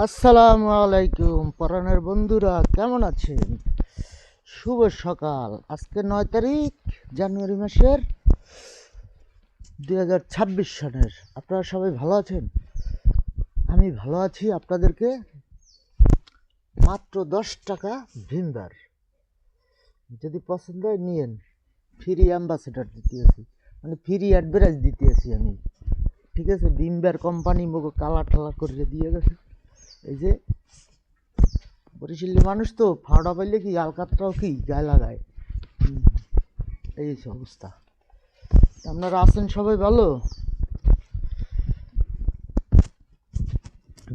আসসালামু আলাইকুম পরাণের বন্ধুরা, কেমন আছেন? শুভ সকাল। আজকে 9 তারিখ জানুয়ারি মাসের 2026 সনের। আপনারা সবাই ভালো আছেন? আমি ভালো আছি। আপনাদেরকে মাত্র 10 টাকা ভিমবার, যদি পছন্দ হয় নিয়েন। ফ্রি অ্যাম্বাসেডার দিতে আছি, মানে ফ্রি অ্যাডভার্টাইজ দিতে আছি আমি। ঠিক আছে, ভিমবার কোম্পানি মুখ কালার ঠালার করে দিয়ে গেছে। এই যে বরিশালী মানুষ তো ফাওড়া পাইলে কি আলকাতরাও কি গায়ে লাগায়। এই অবস্থা। আপনারা আছেন সবাই ভালো?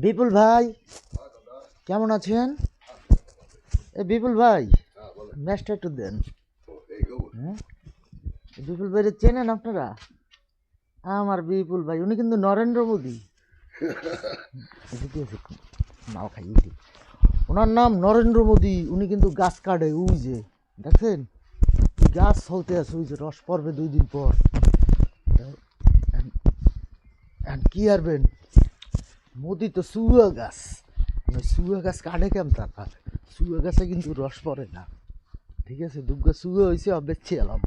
বিপুল ভাই কেমন আছেন? বিপুল ভাই ম্যাচটা একটু দেন। হ্যাঁ, বিপুল ভাইয়ের চেনেন আপনারা? আমার বিপুল ভাই, উনি কিন্তু নরেন্দ্র মোদী। মাল খাইয়ে, ওনার নাম নরেন্দ্র মোদী। উনি কিন্তু গাছ কাটে, ওই যে দেখছেন গাছ চলতে আছে, ওই যে রস পড়বে 2 দিন পর। কি আরবেন, মোদি তো সুয়া গাছ, সুয়া গাছ কাটে কেমন? তারা সুয়া গাছে কিন্তু রস পড়ে না। ঠিক আছে, দুগ্গা সুয়া হয়েছে, বেচছে এলাম।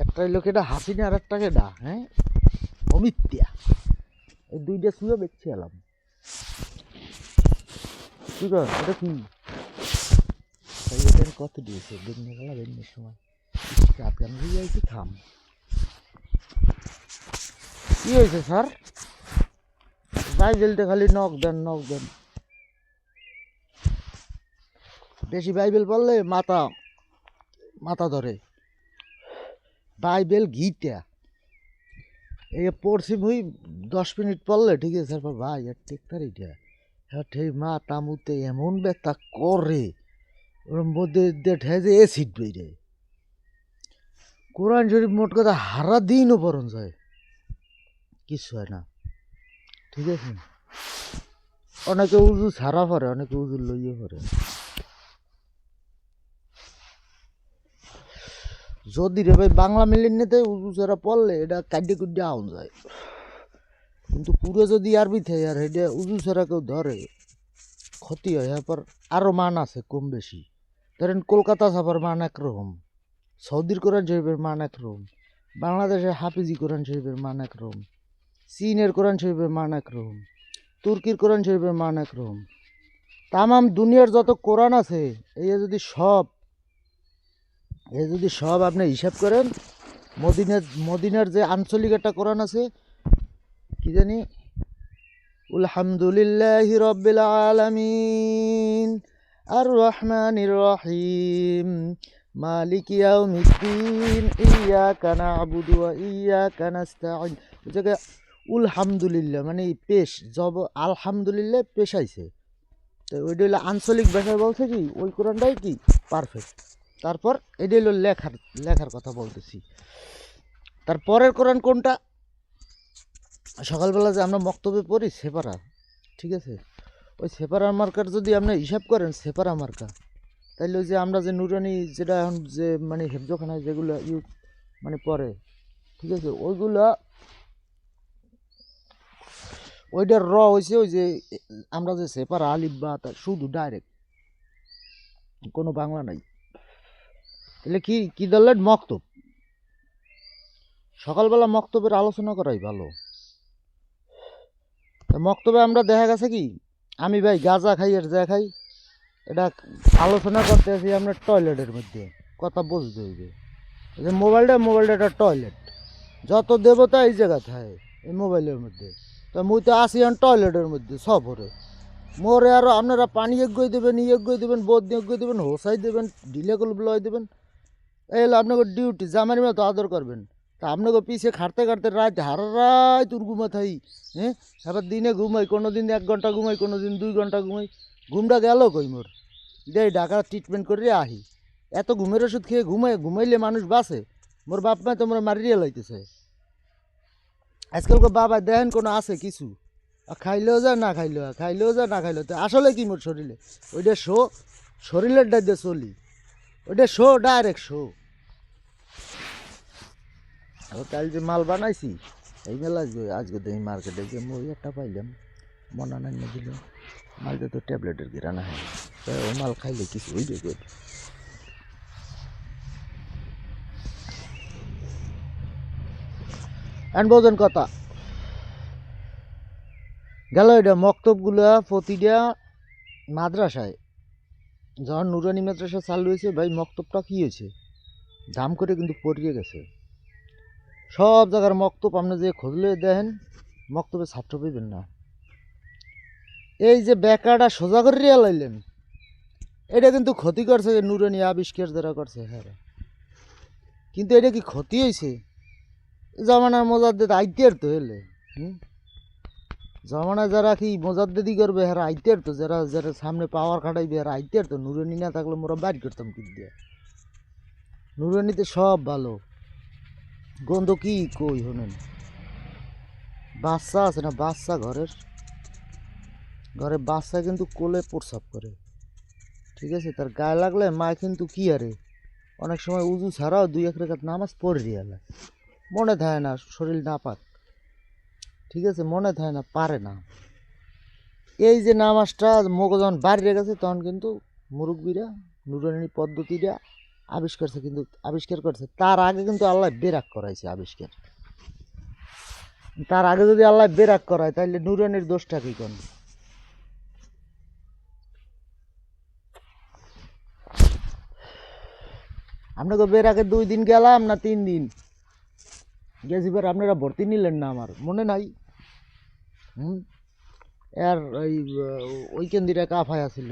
একটা লোকেটা হাসিনা আর একটা কেডা, হ্যাঁ অমিত্যা, এই 2টা সুয়া বেচছে এলাম। কি কর এটা কি কত দিয়েছে? বেগনে গেলা বেগনের সময় আপনার যাইছে খাম। কি হয়েছে স্যার? বাইবেলটা খালি নখ দেন নখ দেন। বেশি বাইবেল পড়লে মাথা মাথা ধরে। বাইবেল গীতা এই পড়ছি মুই 10 মিনিট পড়লে ঠিক আছে স্যার ভাই, আর টেক্তার এটা হ্যাঁ ঠিক মাথা মুতে এমন ব্যথা করে, ওর মধ্যে দেখে যে অ্যাসিড বেরে। কোরআন শরীফ মোট কথা হারা দিনও পড়ন যায়, কিছু হয় না। ঠিক আছে, অনেকে উজু ছাড়া পড়ে, অনেকে উজু লইয়ে পড়ে। যদি রে ভাই বাংলা মিলিয়ে নিতে উজু ছাড়া পড়লে এটা কাড্ডে কুড্ডে আউন যায়, কিন্তু পুরো যদি আরবি থাকে আর এটা উজু ছাড়া কেউ ধরে ক্ষতি হয়। এরপর আরও মান আছে কম বেশি। ধরেন কলকাতা ছাপার মান একরকম, সৌদির কোরআন শরীফের মান একরকম, বাংলাদেশের হাফিজি কোরআন শরীফের মান একরকম, চীনের কোরআন শরীফের মান একরকম, তুর্কির কোরআন শরীফের মান একরকম। তামাম দুনিয়ার যত কোরআন আছে এই যদি সব আপনি হিসাব করেন, মদিনার যে আঞ্চলিক একটা কোরআন আছে, কি জানি, আলহামদুলিল্লাহি রাব্বিল আলামিন আর রহমানির রহিম মালিকি ইয়াউমিদ্দিন ইয়াকা না'বুদু ওয়া ইয়াকা নাস্তাঈন। বুঝে আলহামদুলিল্লাহ মানে পেশ জব, আলহামদুলিল্লাহ পেশ আইছে। তো ওইটা হলো আঞ্চলিক ভাষায় বলছে কি ওই কোরআনটাই কি পারফেক্ট। তারপর এটা হলো লেখার কথা বলতেছি। তারপরের কোরআন কোনটা? সকালবেলা যে আমরা মক্তবে পড়ি সেপারা, ঠিক আছে, ওই সেপারা মার্কার যদি আপনি হিসাব করেন সেপারা মার্কা, তাইলে ওই যে আমরা যে নুরানি যেটা এখন যে মানে হেফজখানায় যেগুলো মানে পড়ে, ঠিক আছে, ওইটার হয়েছে ওই যে আমরা যে সেপারা আলিফ বা শুধু ডাইরেক্ট, কোনো বাংলা নাই। তাহলে কি ধরলেন? মক্তব। সকালবেলা মক্তবের আলোচনা করাই ভালো। মক্তবে আমরা দেখা গেছে কি, আমি ভাই গাঁজা খাই আর যা খাই, এটা আলোচনা করতে আছি আমরা টয়লেটের মধ্যে, কথা বুঝতে হইবে। যে মোবাইলটা একটা টয়লেট, যত দেবতা এই জায়গা থাকে এই মোবাইলের মধ্যে। তো মুই তো আসি টয়লেটের মধ্যে সফরে মোরে, আরও আপনারা পানি এগিয়ে দেবেন, দেবেন, বোধ এগিয়ে দেবেন, হোসাই দেবেন, ঢিলে কল লয় দেবেন। এই হলো আপনাকে ডিউটি, জামারি মতো আদর করবেন। তা আপনাকে পিছিয়ে খাটতে রাত হারাই তোর ঘুমা থাই। হ্যাঁ, এবার দিনে ঘুমাই, কোনো দিন 1 ঘন্টা ঘুমাই, কোনো দিন 2 ঘন্টা ঘুমাই। ঘুমটা গেল কই মোর, দেই ঢাকা ট্রিটমেন্ট করে আহি। এত ঘুমের ওষুধ খেয়ে ঘুমাইলে মানুষ বাঁচে? মোর বাপ মা তোমরা মারিয়ে লাইতেছে আজকালকে। বাবা দেখেন কোনো আছে কিছু, খাইলেও যা না খাইলেও তো আসলে কি মোর শরীরে ওইটা শরীরের ডাইতে চলি, ওইটা ডাইরেক্ট কাল যে মাল বানাইছি এই মেলা আজকে দেখি মার্কেটে যে মই একটা পাইলাম মনা নাই না দিল মালটা তো ট্যাবলেটের গিরানা হয় ও মাল খাইলে কিছু হইবে গো এন বোঝেন কথা গেল এটা মক্তবগুলা প্রতিটা মাদ্রাসায় যখন নুরানি মাদ্রাসা চালু হয়েছে ভাই মক্তবটা কী হয়েছে দাম করে কিন্তু পড়িয়ে গেছে সব জায়গার মক্তব আপনি যে খুঁজলে দেখেন মক্তবে ছাত্র পেবেন না এই যে বেকারটা সোজা করে লাইলেন এটা কিন্তু ক্ষতি করছে যে নুরানি আবিষ্কার যারা করছে হ্যাঁ কিন্তু এটা কি ক্ষতি হয়েছে জমানার মোজাদ্দেদ আইতের তো এলে জমানায় যারা কি মোজাদ্দেদি করবে হ্যাঁ আইতের তো যারা যারা সামনে পাওয়ার খাটাইবে হ্যাঁ আইতের তো নুরানি না থাকলে মোরা বাইর করতাম কি দিয়ে নুরানিতে সব ভালো গন্ধ কি কই শোনেন বাচ্চা আছে না বাচ্চা ঘরে বাচ্চা কিন্তু কোলে প্রস্রাব করে ঠিক আছে তার গায়ে লাগলে মা কিন্তু কি আরে অনেক সময় উজু ছাড়াও 2-1 রাকাত নামাজ পড়ে রিয়ালে মনে থাকে না শরীর না পাক ঠিক আছে মনে থাকে না পারে না এই যে নামাজটা মগ যখন বাইরে গেছে তখন কিন্তু মুরব্বীরা নুরানি পদ্ধতিটা আবিষ্কার করছে তার আগে কিন্তু আল্লাহ বেরাক করাইছে আবিষ্কার তার আগে যদি আল্লাহ বেরাক করায় তাহলে নুরানির দোষটা কি কোন আপনাকে বেরাকে 2 দিন গেলাম না 3 দিন গেছি এবার আপনারা ভর্তি নিলেন না আমার মনে নাই আর ওই কেন্দ্রে কাফায় আছিল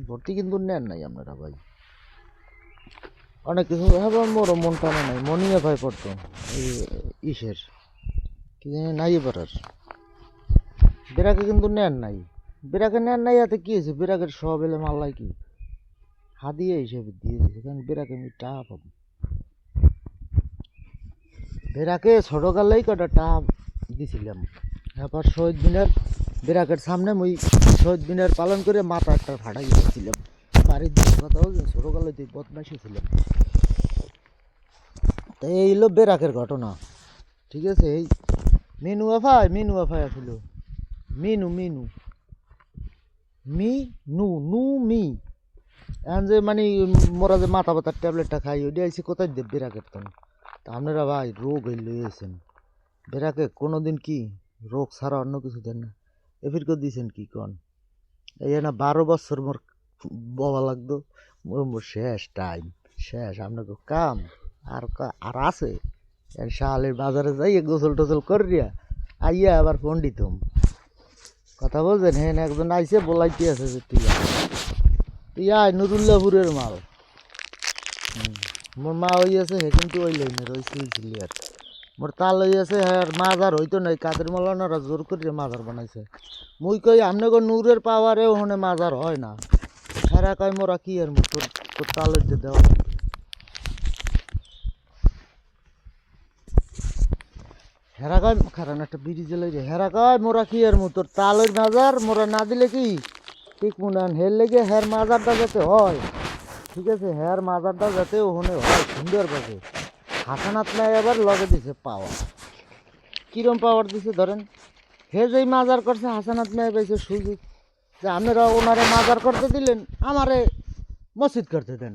ভর্তি কিন্তু নেন নাই আপনারা ভাই অনেক কিছু হ্যাঁ মোরও মন টানে নাই মনিয়া ভাই পড়তো এই ইসের কি জানি নাই পারার বেরাকে কিন্তু নেন নাই বেরাকে নেন নাই এতে কি হয়েছে বেরাকের সব এলে মাল্লাই কি হাদিয়ে হিসেবে দিয়ে দিয়েছে কারণ বেরাকে আমি টাকা পাবো বেরাকে ছোটকালেই কটা টাকা দিছিলাম এবার শহীদ মিনার বেরাকের সামনে মুই শহীদ মিনার পালন করে মাথা একটা ফাটাই দিয়েছিলাম বাড়ির দিকে কথা বলছেন ছোটকালে তুই বদমাইশি ছিলাম তাই এই হলো বেরাকের ঘটনা ঠিক আছে এই মিনু আফাই আসছিল মিনু মিনু মি নু নু মি এখন যে মানে মোরা যে মাথা ব্যথার ট্যাবলেটটা খাই ওইটা আইসি কোথায় দেব বেরাকের তো তা আপনারা ভাই রোগ হইল লইয়েছেন বেরাকে কোনো দিন কি রোগ ছাড়া অন্য কিছু দেন না এফির করে দিয়েছেন কি কন এই না 12 বছর মোর বাবা লাগতো মোর শেষ টাইম শেষ আপনাকে কাম আর আছে শালের বাজারে যাইয়ে গোসল টোসল করিয়া আইয়া আবার ফোন দিতাম কথা বলছেন হ্যাঁ একজন আইসে বলাইতে আছে যে তুই আয় নুরুল্লাহপুরের মাল মোর মা হই আছে হে কিন্তু ওই লাইনের ওই সিলসিলিয়ার মোর তাল হই আছে হ্যাঁ মাজার হইতো নাই কাদের মলানারা জোর করে মাজার বানাইছে মুই কই আপনাকে নূরের পাওয়ারে ওখানে মাজার হয় না হেরা কয় মোরা কি আর তোর তোর তাল হইতে দেওয়া হেরা কয় খারান একটা বিড়ি জ্বালাই রে হেরা কয় মোরা কি আর তোর তালের মাজার মোরা না দিলে কি ঠিক মুনান হের লেগে হের মাজারটা যাতে হয় ঠিক আছে হের মাজারটা যাতে ওখানে হয় সুন্দরভাবে হাসানাত নাই আবার লগে দিছে পাওয়ার কিরম পাওয়ার দিছে ধরেন হে যেই মাজার করছে হাসানাত নাই পাইছে সুযোগ যে আপনারা ওনারে মাজার করতে দিলেন আমারে মসজিদ করতে দেন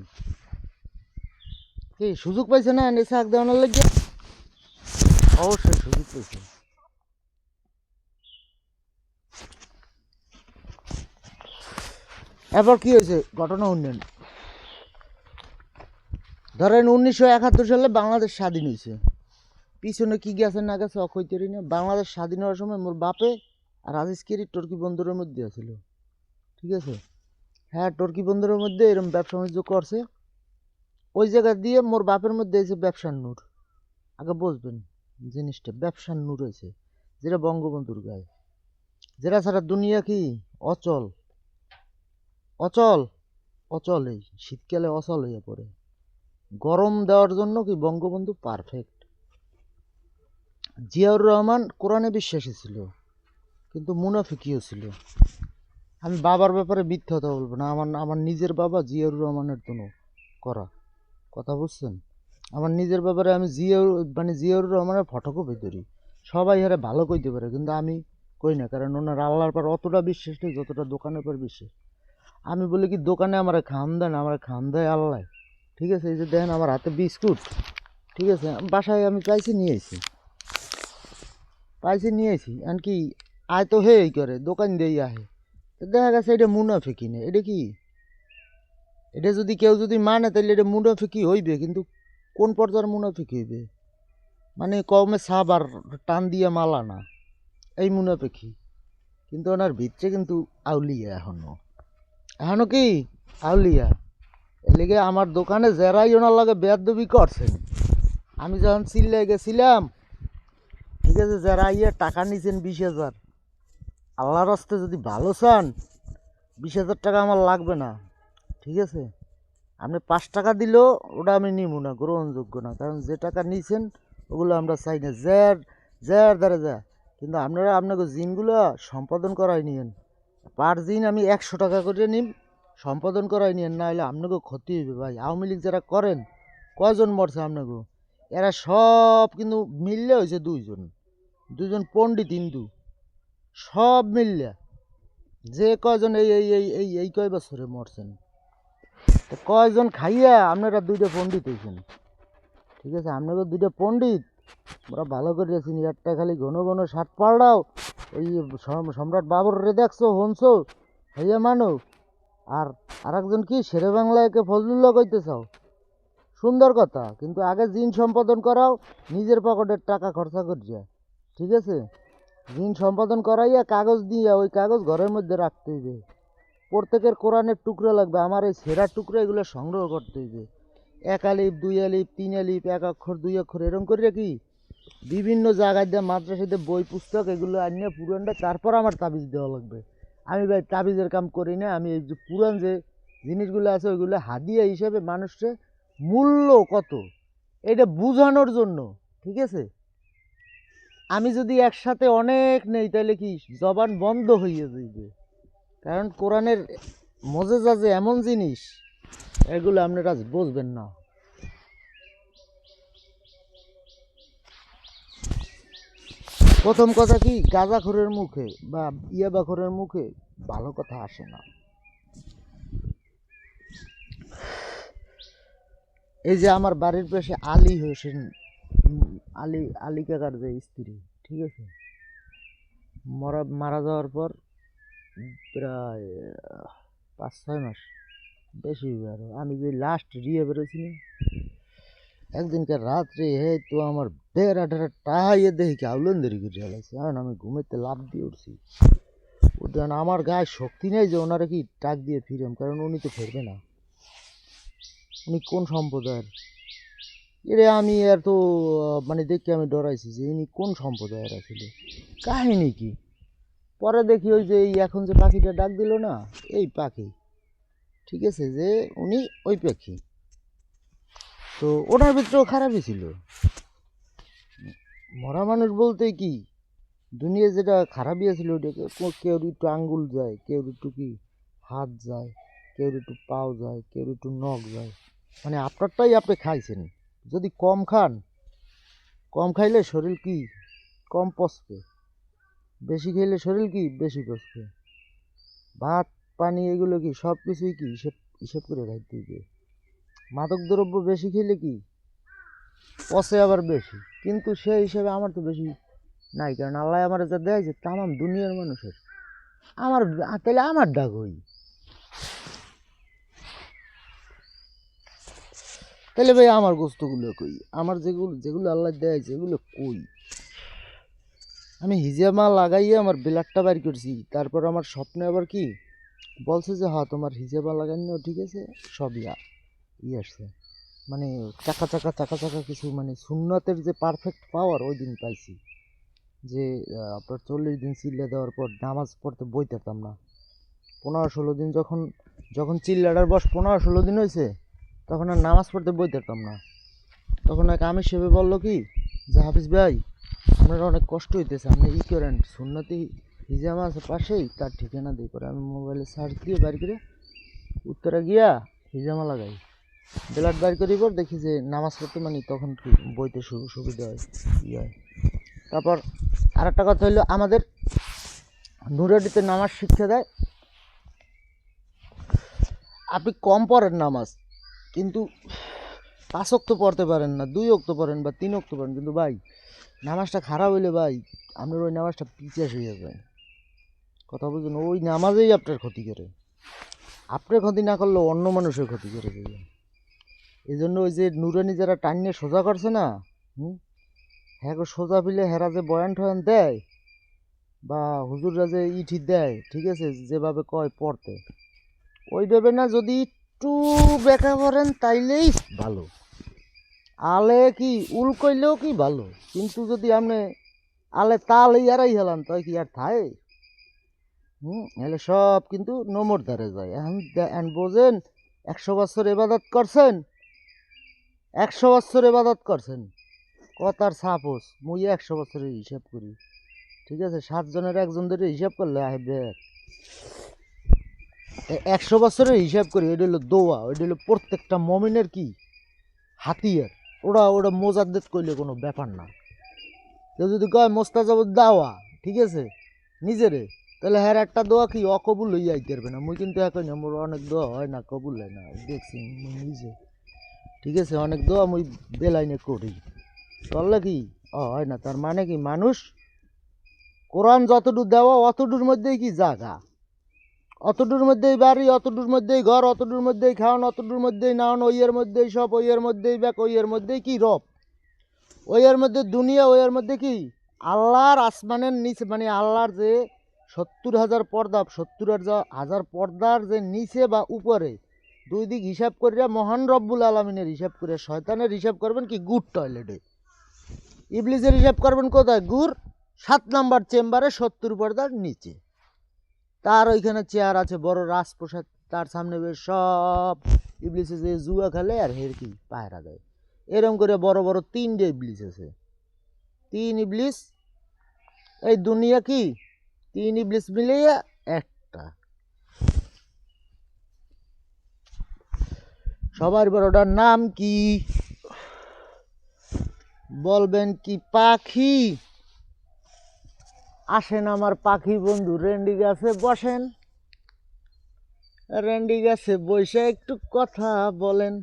কি সুযোগ পাইছে না এনে শাক দেওয়ানোর লাগিয়ে অবশ্যই সুযোগ পেয়েছে এরপর কি হয়েছে ঘটনা উন্নয়ন ধরেন 1971 সালে বাংলাদেশ স্বাধীন হয়েছে পিছনে কি গেছে না গেছে অকৈতেরই না বাংলাদেশ স্বাধীন হওয়ার সময় মোর বাপে আর আজিজকেরই টর্কি বন্দরের মধ্যে আছিল ঠিক আছে হ্যাঁ টর্কি বন্দরের মধ্যে এরকম ব্যবসা বাণিজ্য করছে ওই জায়গা দিয়ে মোর বাপের মধ্যে এসে ব্যবসার নূর আগে বুঝবেন জিনিসটা ব্যবসার নূর হয়েছে যেটা বঙ্গবন্ধুর গায়ে যেটা ছাড়া দুনিয়া কি অচল অচল অচল এই শীতকালে অচল হয়ে পড়ে গরম দেওয়ার জন্য কি বঙ্গবন্ধু পারফেক্ট জিয়াউর রহমান কোরআনে বিশ্বাসী ছিল কিন্তু মুনাফিকিও ছিল আমি বাবার ব্যাপারে মিথ্যা কথা বলবো না আমার নিজের বাবা জিয়াউর রহমানের জন্য করা কথা বুঝছেন আমার নিজের ব্যাপারে আমি জিয়াউর রহমানের ফটোকপি ধরি সবাই হারে ভালো কইতে পারে কিন্তু আমি কই না, কারণ ওনার আল্লাহর পর অতটা বিশ্বাস নেই যতটা দোকানের পর বিশ্বাস। আমি বলি কি, দোকানে আমার খাওয়ান দেন, আমার খাওয়ান দেয় আল্লাহ, ঠিক আছে। এই যে দেখেন আমার হাতে বিস্কুট, ঠিক আছে, বাসায় আমি পাইছি নিয়ে আসি এমনকি আয় তো হে করে দোকান দিয়ে আহে, তো দেখা গেছে এটা মুনাফিকি না, এটা কি, এটা যদি কেউ যদি মানে তাহলে এটা মুনাফিকি হইবে, কিন্তু কোন পর্যায়ের মুনাফিকি হইবে, মানে কমে সাব আর টান দিয়ে মালা না, এই মুনাফিকি। কিন্তু ওনার ভিতরে কিন্তু আউলিয়া এখনো কি আউলিয়া। এলিগে আমার দোকানে যারাই ওনার লাগে বেয়াদবি করছেন, আমি যখন চিল্লাই গেছিলাম, ঠিক আছে, যারা ইয়ে টাকা নিছেন 20,000, আল্লাহর রাস্তে যদি ভালো চান 20,000 টাকা আমার লাগবে না, ঠিক আছে। আপনি 5 টাকা দিলেও ওটা আমি নিব না, গ্রহণযোগ্য না, কারণ যে টাকা নিছেন ওগুলো আমরা চাই না, যার দ্বারা যা। কিন্তু আপনারা আপনাকে জিনগুলো সম্পাদন করাই নিয়েন, পার জিন আমি 100 টাকা করে নিন, সম্পাদন করাই নিয়েন, না হলে আপনাকে ক্ষতি হইবে ভাই। আওয়ামী লীগ যারা করেন, কয়জন মরছে আপনাকে, এরা সব কিন্তু মিললে হয়েছে দুইজন পণ্ডিত হিন্দু, সব মিললে যে কয়জন এই এই এই এই এই কয় বছরে মরছেন, তো কয়জন খাইয়া আপনারা 2টা পণ্ডিত হয়েছেন, ঠিক আছে। আপনাকে 2টা পণ্ডিত ওরা ভালো করে চিনি, একটা খালি ঘন ঘন শার্ট পাল্টাও, ওই সম্রাট বাবর রে দেখছো হনছো হইয়া মানো, আর আরেকজন কি শেরে বাংলাকে ফজলুল্লাহ কইতে চাও, সুন্দর কথা, কিন্তু আগে জিন সম্পাদন করাও, নিজের পকেটের টাকা খরচা করিয়া, ঠিক আছে। জিন সম্পাদন করাইয়া কাগজ দিয়া ওই কাগজ ঘরের মধ্যে রাখতে হইবে, প্রত্যেকের কোরআনের টুকরো লাগবে, আমার এই সেরা টুকরো এগুলো সংগ্রহ করতে হইবে, 1 আলিফ 2 আলিফ 3 আলিফ 1 অক্ষর 2 অক্ষর এরকম করে কি বিভিন্ন জায়গায় দিয়ে মাদ্রাসাতে বই পুস্তক এগুলো আনিয়ে পুরানটা, তারপর আমার তাবিজ দেওয়া লাগবে। আমি ভাই তাবিজের কাম করি না, আমি এই যে পুরান যে জিনিসগুলো আছে ওইগুলো হাদিয়া হিসেবে মানুষকে মূল্য কত এটা বোঝানোর জন্য, ঠিক আছে। আমি যদি একসাথে অনেক নেই তাহলে কি জবান বন্ধ হয়ে যাইবে, কারণ কোরআনের মজেজা যে এমন জিনিস এগুলো আপনারা বুঝবেন না। প্রথম কথা কি, গাঁজাখোরের মুখে বা ইয়াবাখোরের মুখে ভালো কথা আসে না। এই যে আমার বাড়ির পাশে আলী হোসেন, আলী কাকার যে স্ত্রী, ঠিক আছে, মারা যাওয়ার পর প্রায় 5-6 মাস বেশি আরো, আমি যে লাস্ট রিয়ে বেরোছি না, একদিনকার রাত্রে তো আমার বেড়া টেরা টাহাইয়ে দেখি কি আউলেন দেরি করে চালাইছে, কারণ আমি ঘুমেতে লাভ দিয়ে উঠছি, ওটা আমার গায়ে শক্তি নেই যে ওনারা কি টাক দিয়ে ফিরাম, কারণ উনি তো ফিরবে না, উনি কোন সম্প্রদায়ের এরে আমি আর তো মানে দেখে আমি ডরাইছি যে ইনি কোন সম্প্রদায়ের আসলে, কাহিনী কি। পরে দেখি ওই যে এখন যে পাখিটা ডাক দিল না, এই পাখি, ঠিক আছে, যে উনি ওই পাখি, তো ওনার ভিতরেও খারাপই ছিল। মরা মানুষ বলতে কি, দুনিয়া যেটা খারাপই ছিল ওইটাকে, কেউ একটু আঙ্গুল যায়, কেউ একটু কি হাত যায়, কেউ একটু পাও যায়, কেউ একটু নখ যায়, মানে আপনারটাই আপনি খাইছেন। যদি কম খান, কম খাইলে শরীর কি কম পচবে, বেশি খাইলে শরীর কি বেশি পচবে। ভাত পানি এগুলো কি সব কিছুই কি হিসেব হিসেব করে খাইতে হবে। মাদক দ্রব্য বেশি খেলে কি পচে আবার বেশি, কিন্তু সেই হিসেবে আমার তো বেশি নাই, কারণ আল্লাহ আমার যা দেয় যে তামাম দুনিয়ার মানুষের, আমার তাহলে আমার ডাক হই, তাহলে ভাই আমার গোস্তগুলো কই, আমার যেগুলো যেগুলো আল্লাহ দেয় যেগুলো কই। আমি হিজামা লাগাইয়ে আমার ব্লাডটা বাইর করছি, তারপর আমার স্বপ্নে আবার কি বলছে যে হ্যাঁ তোমার হিজামা লাগানো ঠিক আছে, সবই আসছে, মানে চাকা চাকা চাকা চাকা কিছু, মানে সুন্নতের যে পারফেক্ট পাওয়ার ওই দিন পাইছি, যে আপনার 40 দিন চিল্লা দেওয়ার পর নামাজ পড়তে বইতাম না, 15-16 দিন যখন যখন চিল্লাটার বয়স 15-16 দিন হয়েছে, তখন আর নামাজ পড়তে বইতাম না। তখন এক আমির সাহেব বললো কি যে হাফিজ ভাই আপনারা অনেক কষ্ট হইতেছে, আপনি ই করেন, সুন্নতি হিজামা আছে পাশেই, তার ঠিকানা দিয়ে করে আমি মোবাইলে সার্চ দিয়ে বাইর করে উত্তরে গিয়া হিজামা লাগাই, ব্লাড বাইর করি পর দেখি যে নামাজ পড়তে মানে তখন কি বইতে সুবিধা হয় ই হয়। তারপর আর একটা কথা হইলো, আমাদের নুরানিতে নামাজ শিক্ষা দেয়। আপনি কম পড়েন নামাজ, কিন্তু 5 ওয়াক্ত পড়তে পারেন না, 2 ওয়াক্ত পড়েন বা 3 ওয়াক্ত পড়েন, কিন্তু ভাই নামাজটা খারাপ হইলে ভাই আপনার ওই নামাজটা পিছাস হয়ে যায়। কথা বুঝুন, ওই নামাজেই আপনার ক্ষতি করে। আপনার ক্ষতি না করলেও অন্য মানুষের ক্ষতি করে দেবে। এই জন্য ওই যে নুরানি যারা টানিয়ে সোজা করছে না, হ্যাঁ সোজা পিলে হেরা যে বয়ান টয়ান দেয় বা হুজুররা যে ইঠি দেয়, ঠিক আছে, যেভাবে কয় পড়তে, ওইভাবে না যদি একটু ব্যাখ্যা করেন তাইলেই ভালো। আলে কি উল কইলেও কি ভালো, কিন্তু যদি আপনি আলে তালে ইয়ারাই হেলান তাই কি আর থায়? এলে সব কিন্তু নমর দ্বারে যায়। এখন বোঝেন, 100 বছর এবাদত করছেন, 100 বছর এবাদত করছেন, কথার সাপোজ মুই 100 বছরের হিসাব করি, ঠিক আছে, 7 জনের একজন ধরে হিসাব করলে আসবে 100 বছরের হিসাব করি। ওইটা হলো দোয়া, ওইটা হলো প্রত্যেকটা মমিনের কি হাতিয়ার। ওরা মোজাদ্দেদ কইলে কোনো ব্যাপার না। কেউ যদি কয় মোস্তাজাবুদ দাওয়া, ঠিক আছে, নিজেরে, তাহলে হ্যাঁ একটা দোয়া কি অকবুল হইয়া আইতে পারবে না। মুই কিন্তু এখন মোর অনেক দোয়া হয় না, কবুল হয় না, দেখছি মুই নিজে, ঠিক আছে, অনেক দোয়া মুই বেলাইনে করি, চললে কি হয় না। তার মানে কি, মানুষ কোরআন যতটুকু দেওয়া অতটুর মধ্যেই কি জাগা, অতটুর মধ্যেই বাড়ি, অতটুর মধ্যেই ঘর, অতটুর মধ্যেই খাওয়ান, অতটুর মধ্যেই নাওন, ওইয়ের মধ্যেই সব, ওইয়ের মধ্যেই ব্যাক, ওইয়ের মধ্যেই কি রব, ওইয়ের মধ্যে দুনিয়া, ওইয়ের মধ্যে কি আল্লাহর আসমানের নিচে, মানে আল্লাহর যে 70,000 পর্দা, 70,000 পর্দার যে নিচে বা উপরে, দুই দিক হিসাব করিয়া মহান রব্বুল আলমিনের হিসাব করিয়া শয়তানের হিসাব করবেন কি গুড টয়লেটে, ইবলিসের হিসাব করবেন কোথায়, গুড় 7 নাম্বার চেম্বারে 70 পর্দার নিচে। তার ওইখানে চেয়ার আছে বড় রাজপ্রসাদ, তার সামনে বেশ সব ইবলিসে যে জুয়া খেলে আর হের কি পায়রা দেয়। এরকম করে বড় বড় 3টে ইবলিস আছে, 3 ইবলিস। এই দুনিয়া কি 3 ইবলিস মিলিয়ে একটা। সবার বড়টার নাম কি বলবেন? কি পাখি? আসেন আমার পাখি বন্ধু রেন্ডি গাছে বসেন, রেন্ডি গাছে বসে একটু কথা বলেন।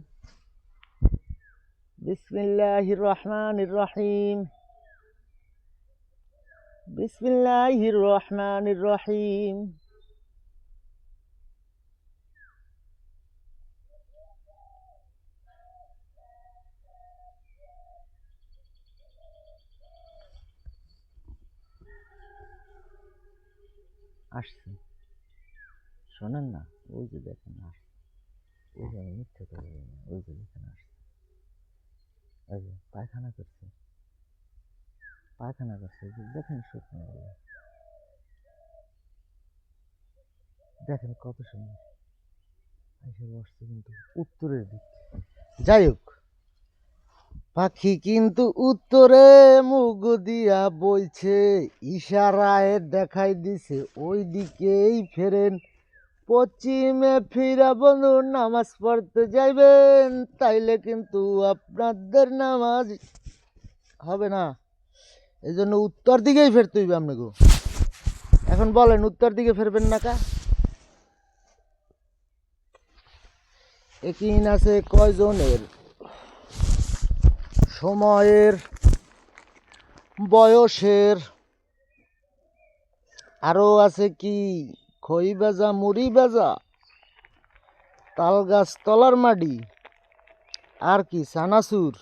বিসমিল্লাহির রহমানির রহিম, বিসমিল্লাহির রহমানির রহিম। আসছে, শোনেন না, ওই যে দেখেন আসছে, ওই যে আমি মিথ্যে করে না, ওই যে দেখেন আসছে, ওই যে পায়খানা করছে, পায়খানা করছে, দেখেন শুকনো, দেখেন কত সুন্দর এসে বসছে কিন্তু উত্তরের দিক। যাই হোক, পাখি কিন্তু উত্তরে মুখ দিয়া বইছে, ইশারায় দেখাই দিছে ওই দিকেই ফেরেন, পশ্চিমে ফিরা বন্ধু নামাজ পড়তে যাইবেন, তাইলে কিন্তু আপনাদের নামাজ হবে না। এই জন্য উত্তর দিকেই ফেরতে হইবে আপনাকে। এখন বলেন উত্তর দিকে ফেরবেন না কা? একিন আছে কয়জনের? সময়ের, বয়সের, আরো আছে কি খই বাজা, মুড়ি বাজা, তাল গাছ তলার মাটি, আর কি চানাচুর,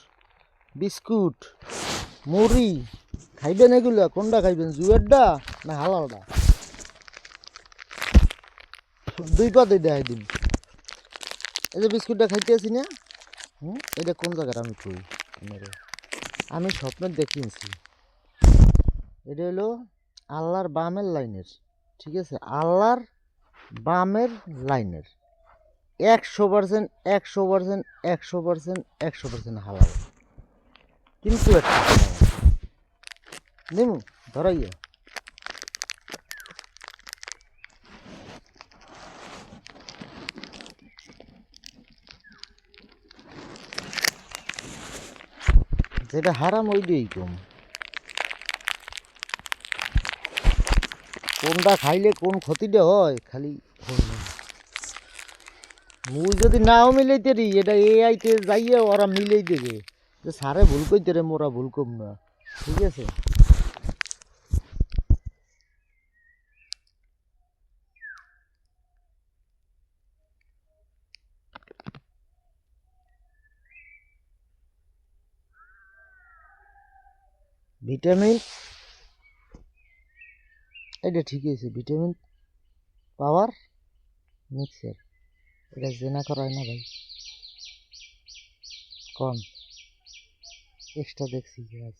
বিস্কুট, মুড়ি খাইবেন? এগুলো কোনটা খাইবেন, জুয়েরটা না হালালটা? 2 পদে দেখাই দিন। এই যে বিস্কুটটা খাইতে আছি না, এটা কোন জায়গার আমি কই আমি স্বপ্ন দেখিয়েছি, এটা হলো আল্লাহর বামের লাইনের, ঠিক আছে, আল্লাহর বামের লাইনের 100%, 100%, 100%, 100% হালাল। কিন্তু একটা নেমু ধরাইয়া, যেটা হারাম ওই দিয়েই কম। কোনটা খাইলে কোন ক্ষতিটা হয় খালি মুই যদি নাও মিলাইতে রি এটা এআইতে যাইয়ে ওরা মিলাই দেবে যে সারে ভুল কইতে রে মোরা ভুল কম না ঠিক আছে। ভিটামিন এটা ঠিকই আছে, ভিটামিন পাওয়ার মিক্সার এটা জেনা করায় না ভাই কম এক্সট্রা দেখছি গ্যাস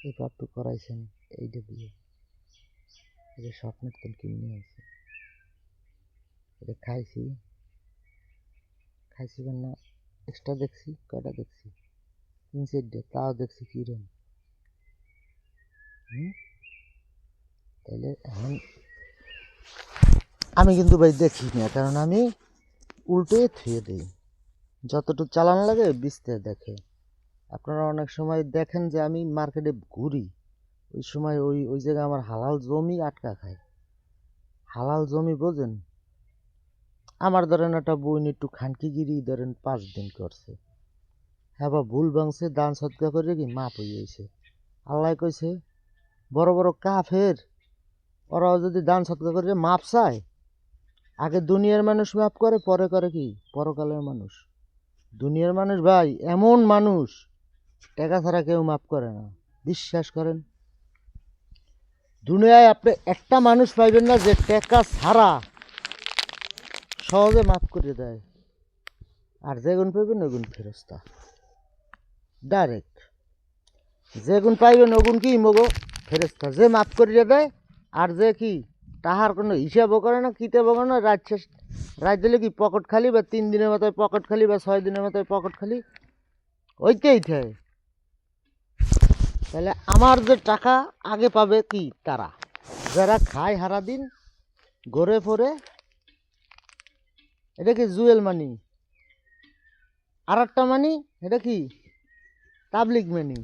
এই পাপটু করাইছেন এইটা দিয়ে এটা স্বপ্নের তো কিনে আছে এটা খাইছি খাইছি না এক্সট্রা দেখছি কয়টা দেখছি 3-4 তাও দেখছি কিরম তাহলে এখন আমি কিন্তু ভাই দেখি না, কারণ আমি উল্টে থুয়ে দিই যতটুকু চালান লাগে বিচতে দেখে। আপনারা অনেক সময় দেখেন যে আমি মার্কেটে ঘুরি ওই সময় ওই ওই জায়গায় আমার হালাল জমি আটকা খায়। হালাল জমি বোঝেন, আমার ধরেন একটা বইন একটু খানকিগিরি ধরেন 5 দিন করছে, হ্যাঁ বা ভুল ভাঙছে দান সৎকা করে কি মাপ হইয়াছে। আল্লাহ কইছে বড় বড় কাফের ওরা যদি দান সৎকা করে মাপ চায় আগে দুনিয়ার মানুষ মাপ করে পরে করে কি পরকালের মানুষ। দুনিয়ার মানুষ ভাই এমন মানুষ টাকা ছাড়া কেউ মাপ করে না, বিশ্বাস করেন। দুনিয়ায় আপনি একটা মানুষ পাইবেন না যে টাকা ছাড়া সহজে মাফ করে দেয়, আর যে গুণ পাইবেন ওগুণ ফেরস্তা ডাইরেক্ট। যে গুণ পাইবেন ওগুণ কি মগো ফেরস্তা, যে মাফ করিয়ে দেয় আর যে কি তাহার কোনো হিসাবও করে না কিতাবও করে না। রাত শেষ রাত দিলে কি পকেট খালি বা 3 দিনের মাথায় পকেট খালি বা 6 দিনের মাথায় পকেট খালি ওইটাই থাকে। তাহলে আমার যে টাকা আগে পাবে কি তারা যারা খায় সারা দিন ঘরে পরে, এটা কি জুয়েল মানি। আর একটা মানি এটা কি পাবলিক মানি।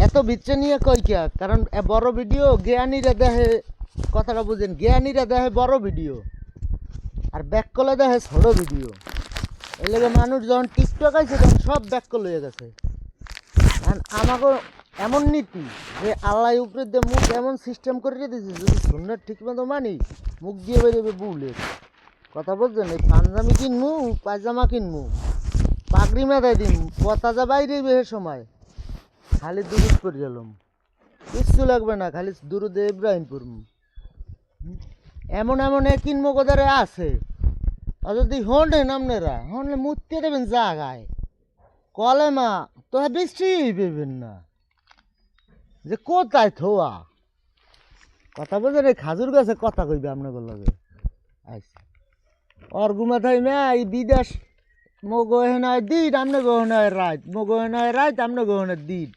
এত বিচ্ছে নিয়ে কই কিয়া, কারণ বড় ভিডিও জ্ঞানীরা দেখে, কথাটা বুঝেন, জ্ঞানীরা দেখে বড় ভিডিও আর ব্যাক কলে দেখে ছোট ভিডিও। এই লেগে মানুষ যখন টিকটক আছে তখন সব ব্যাক কল হয়ে গেছে। আমাকে এমন নীতি যে আল্লাহ উপরে দিয়ে মুখ এমন সিস্টেম করে দিয়েছে যদি সুন্দর ঠিক মতো মানি মুখ দিয়ে বেরোবে বুলের কথা বলছেন। এই পাঞ্জামি কিনবো পায়জামা কিনবো পাগড়ি মেধায় দিন পতাজা বাইরে বেহে সময় খালি দুরুদ পড়ে গেলাম, কিচ্ছু লাগবে না, খালি দুরুদে ইব্রাহিম পড়ব। এমন এমন এ কিনবো কোথায় আছে, আর যদি হন্ডেন আপনারা হন্ডে মুততে দেবেন জাগায় কলেমা তো বৃষ্টি পেবেন না যে কোথায় থোয়া। কথা বলছেন এই খাজুর গাছে কথা কইবে আপনাকে লাগে আচ্ছা ওর ঘুমাথাই মে এই বিদেশ মগোহেনায় দিন আমনে গহনায় রাত মগোহেনায় রাত আমনে গহনের দিন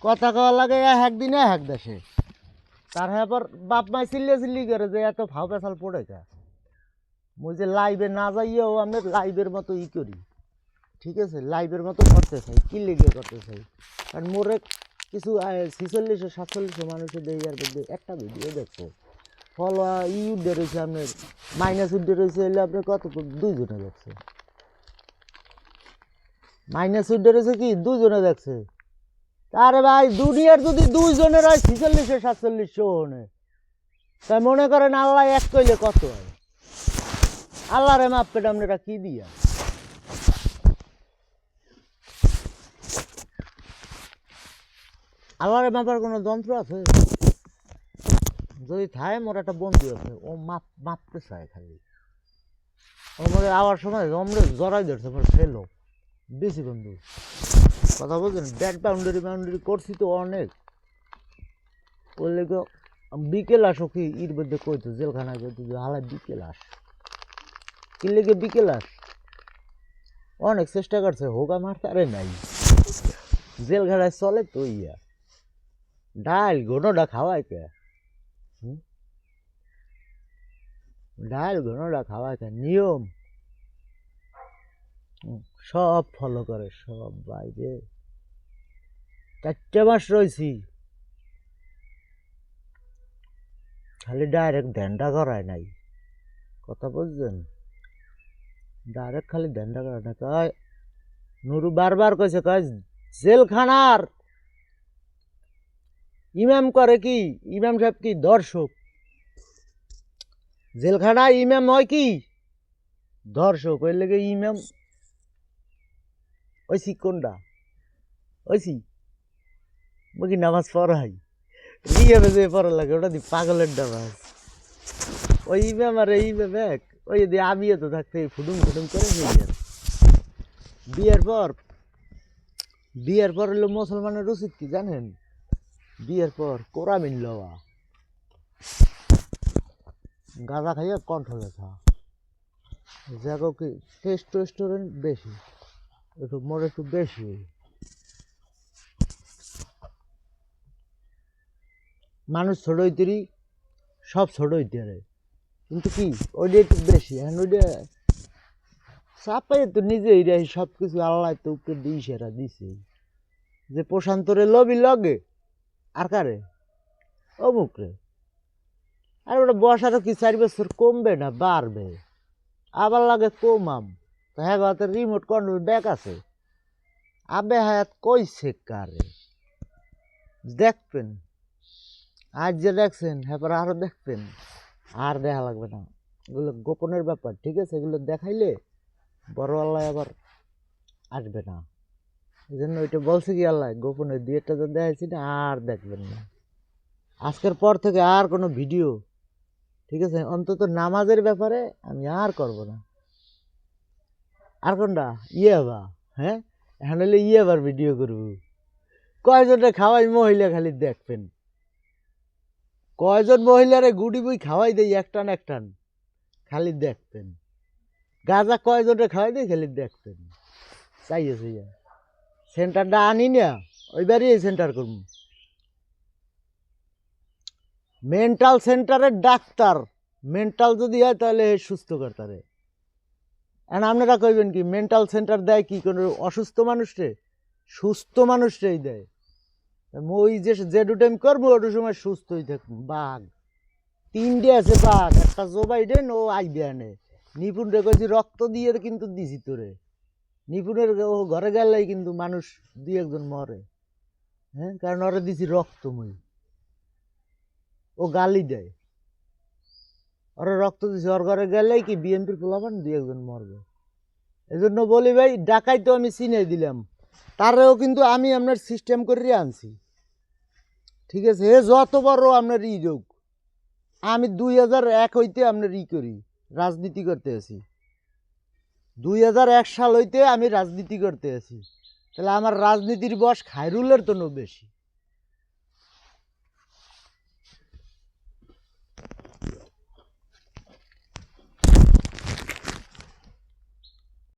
কথা কওয়া লাগে একদিনে এক দেশে। তার পর বাপ মাই চিল্লে চিল্লি করে যে এত ফাও পেশাল পড়ে কা মুই যে লাইভে না যাইয়েও আমি লাইভের মতো ই করি, ঠিক আছে, লাইভের মতো করতে চাই, কি লেগে করতে চাই, কারণ মোরে কিছু 46-47 মানুষের দেওয়ার মধ্যে একটা ভিডিও দেখবো ফলো উঠে রয়েছে আপনার মাইনাস উঠে রয়েছে এলে আপনার কত 2 জনে দেখছে, মাইনাস উঠে রয়েছে কি 2 জনে দেখছে। আরে ভাই দুনিয়ার যদি 2 জনের হয় 46-47 হনে তাই মনে করেন আল্লাহ এক কইলে কত হয়। আল্লাহ রে মাপ পেট আপনারা কি দিয়া আল্লাহরে মাপার কোনো যন্ত্র আছে? যদি থাকে মোর একটা বন্ধু আছে ও মাপতে চায় খালি, ও মনে আওয়ার সময় জমরে জড়াই ধরছে মোর ফেলো বেশি বন্ধু কথা বলছেন। 1.5 বাউন্ডারি করছি তো অনেক, ওর লেগে বিকেল আসো কি ইর মধ্যে কইতো জেলখানায় কইতো যে হালাই বিকেল আস কি লেগে বিকেল আস অনেক চেষ্টা করছে হোগা মারতে আরে নাই জেলখানায় চলে তো ইয়া ডাল ঘনোটা খাওয়ায় কে ডাল ঘনোটা খাওয়ায় কে নিয়ম সব ফলো করে সব বাইরে 4 মাস রয়েছি খালি ডাইরেক্ট ধ্যানটা করায় নাই, কথা বুঝছেন? ডাইরেক্ট খালি ধ্যানটা করায় না। কয় নুরু বারবার কইছে, কয় জেলখানার ইমাম করে কি, ইমাম সাহেব কি দর্শক, জেলখানায় ইমাম হয় কি দর্শক। ওই লেগে ইমাম ওইসি কোনটা ওইসি কি নামাজ পড়াই রিয়াবে যে পড়া লাগে, ওটা দি পাগলের নামাজ। ওই ইমাম আর এই ইমাম এক, ওই যদি আমি তো থাকতে ফুডুম ফুডুম করে নিয়ে বিয়ের পর, বিয়ের পর হলো মুসলমানের উচিত কি জানেন? বিয়ের পর কোরআন লওয়া, গাঁজা খাইয়া কণ্ঠ ব্যথা, জায়গা কি টেস্টোস্টেরন বেশি, একটু মোড় একটু বেশি। মানুষ ছোট হইতেরই সব ছোট হইতে পারে, কিন্তু কি ওইটা একটু বেশি। এখন ওইটা চাপাই তো নিজেই রে, সব কিছু আল্লাহ তো উপরে দিই সেরা দিছে, যে প্রশান্তরে লবি লগে আর কারে অমুক রে। আর ওটা বসারও কি 4 বছর কমবে না বাড়বে, আবার লাগে কমাম। তো হ্যাঁ হাতে রিমোট কন্ট্রোল ব্যাক আছে, আবে হায়াত কইছে কারে দেখবেন। আজ যে দেখছেন হ্যাঁ পরে আরো দেখবেন, আর দেখা লাগবে না। এগুলো গোপনের ব্যাপার, ঠিক আছে? এগুলো দেখাইলে বড় আল্লাহ আবার আসবে না। এই জন্য ওইটা বলছে কি আল্লাহ, গোপনের দুইটা তো দেখাইছি না, আর দেখবেন না। আজকের পর থেকে আর কোনো ভিডিও, ঠিক আছে, অন্তত নামাজের ব্যাপারে আমি আর করব না। আর কোনটা বা হ্যাঁ, এখন হলে আবার ভিডিও করব। কয়জনটা খাওয়াই মহিলা খালি দেখবেন, কয়জন মহিলারে গুড়ি বই খাওয়াই দেই একটান একটান, খালি দেখবেন। গাঁজা কয়জনটা খাওয়াই দেয় খালি দেখবেন। চাইছে সেন্টারটা আনি না, ওইবারই এই সেন্টার করবো। মেন্টাল সেন্টারের ডাক্তার, মেন্টাল যদি হয় তাহলে সুস্থ করতারে। এখন আপনারা কইবেন কি মেন্টাল সেন্টার দেয় কি কোনো অসুস্থ মানুষরে? সুস্থ মানুষরেই দেয়। ওই যে দু টাইম করবো ওটু সময় সুস্থই থাকবো। বাঘ 3টে আছে, বাঘ একটা জবাই দেন ও আইবে আনে। নিপুণ রে কইছি রক্ত দিয়ে কিন্তু দিছি তোরে, নিপুণের ও ঘরে গেলেই কিন্তু মানুষ 2-1 জন মরে, হ্যাঁ, কারণ ওরে দিছি রক্তময়। ও গালি দেয়, ওরা রক্ত দিছে, ওর ঘরে গেলেই কি বিএনপির পোলাপান 2-1 জন মরবে। এই জন্য বলি ভাই, ডাকাই তো আমি চিনাই দিলাম, তারেও কিন্তু আমি আপনার সিস্টেম করে আনছি, ঠিক আছে? এ যত বড় আপনার যোগ, আমি 2001 হইতে আপনার করি, রাজনীতি করতে আছি। 2001 সাল হইতে আমি রাজনীতি করতে আছি। তাহলে আমার রাজনীতির বয়স খায়রুলের তো বেশি।